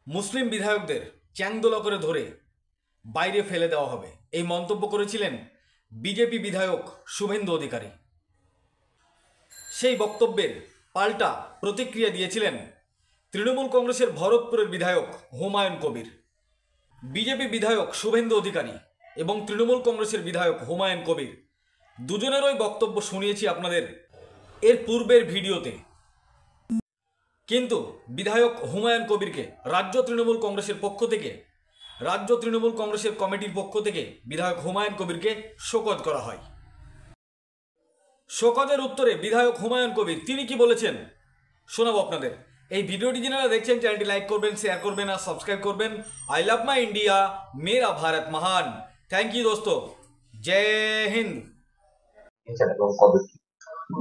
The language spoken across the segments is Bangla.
মুসলিম বিধায়কদের চ্যাংদোলা করে ধরে বাইরে ফেলে দেওয়া হবে, এই মন্তব্য করেছিলেন বিজেপি বিধায়ক শুভেন্দু অধিকারী। সেই বক্তব্যের পাল্টা প্রতিক্রিয়া দিয়েছিলেন তৃণমূল কংগ্রেসের ভরতপুরের বিধায়ক হুমায়ুন কবির। বিজেপি বিধায়ক শুভেন্দু অধিকারী এবং তৃণমূল কংগ্রেসের বিধায়ক হুমায়ুন কবির দুজনেরই বক্তব্য শুনিয়েছি আপনাদের এর পূর্বের ভিডিওতে। কিন্তু বিধায়ক হুমায়ুন কবিরকে রাজ্য তৃণমূল কংগ্রেসের পক্ষ থেকে, রাজ্য তৃণমূল কংগ্রেসের কমিটির পক্ষ থেকে বিধায়ক হুমায়ুন কবিরকে শোকজ করা হয়। শোকজের উত্তরে বিধায়ক হুমায়ুন কবির তিনি কি বলেছেন শোনাবো আপনাদের। এই ভিডিওটি যারা দেখছেন চ্যানেলটি লাইক করবেন, শেয়ার করবেন আর সাবস্ক্রাইব করবেন। আই লাভ মাই ইন্ডিয়া, মেরা ভারত মহান। থ্যাংক ইউ দোস্ত, জয় হিন্দ।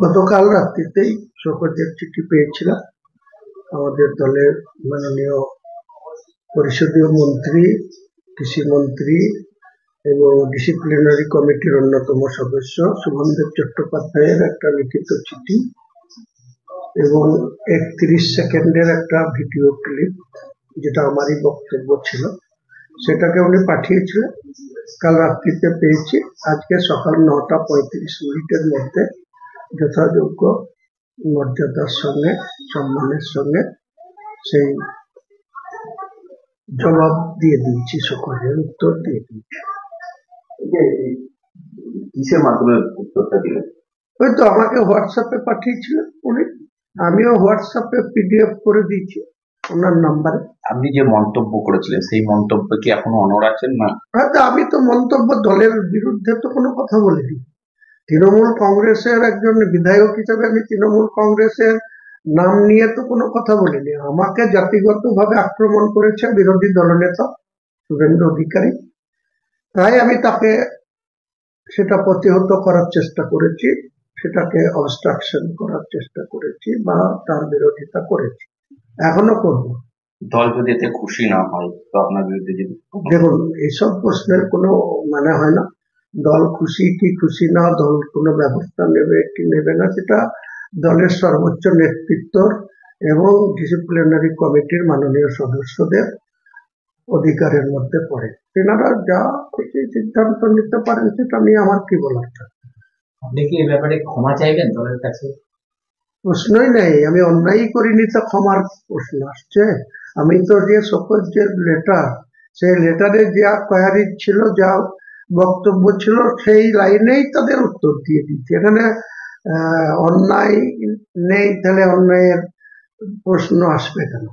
গতকাল রাত্রিতেই শোকজের চিঠি পেয়েছিলাম। আমাদের দলের মাননীয় পরিষদীয় মন্ত্রী, কৃষি মন্ত্রী এবং ডিসিপ্লিনারি কমিটির অন্যতম সদস্য শুভেন্দু চট্টোপাধ্যায়ের একটা লিখিত চিঠি এবং 31 সেকেন্ডের একটা ভিডিও ক্লিপ, যেটা আমারই বক্তব্য ছিল, সেটাকে উনি পাঠিয়েছিলেন। কাল রাত্রিতে পেয়েছি। আজকে সকাল 9:35 মধ্যে যথাযোগ্য মর্যাদার সঙ্গে, সম্মানের সঙ্গে সেই জবাব দিয়ে দিয়েছি, সকলের উত্তর দিয়ে দিয়েছি। কিসের মাধ্যমে উত্তরটা দিলেন? হয়তো আমাকে হোয়াটসঅ্যাপে পাঠিয়েছিলেন উনি, আমিও হোয়াটসঅ্যাপে পিডিএফ করে দিয়েছি ওনার নাম্বারে। আপনি যে মন্তব্য করেছিলেন সেই মন্তব্য কি এখনো অনড় আছেন? না, হয়তো আমি তো মন্তব্য দলের বিরুদ্ধে তো কোনো কথা বলিনি। তৃণমূল কংগ্রেসের একজন বিধায়ক হিসেবে আমি তৃণমূল কংগ্রেসের নাম নিয়ে তো কোনো কথা বলিনি। আমাকে জাতিগতভাবে আক্রমণ করেছে বিরোধী দলনেতা শুভেন্দু অধিকারী, তাই আমি তাকে সেটা প্রতিহত করার চেষ্টা করেছি, সেটাকে অবস্ট্রাকশন করার চেষ্টা করেছি বা তার বিরোধিতা করেছি, এখনো করব। দল যদি এতে খুশি না হয় তো আপনার বিরুদ্ধে যে দেখুন, এইসব প্রশ্নের কোনো মানে হয় না। দল খুশি কি খুশি না, দল কোনো ব্যবস্থা নেবে কি নেবে না, সেটা দলের সর্বোচ্চ নেতৃত্ব এবং ডিসিপ্লিনারি কমিটির মাননীয় সদস্যদের অধিকারের মধ্যে পড়ে। তেনারা যা সিদ্ধান্ত নিতে পারেন সেটা নিয়ে আমার কি বলার থাকে। আপনি কি এই ব্যাপারে ক্ষমা চাইবেন দলের কাছে? প্রশ্নই নেই, আমি অন্যায় করিনি তো ক্ষমার প্রশ্ন আসছে? আমি তো যে শোকজ যে লেটার, সেই লেটারে যা কোয়ারি ছিল, যা বক্তব্য ছিল, সেই লাইনেই তাদের উত্তর দিয়ে দিচ্ছি। এখানে অন্যায় নেই, তাহলে অন্যায়ের প্রশ্ন আসবে কেন?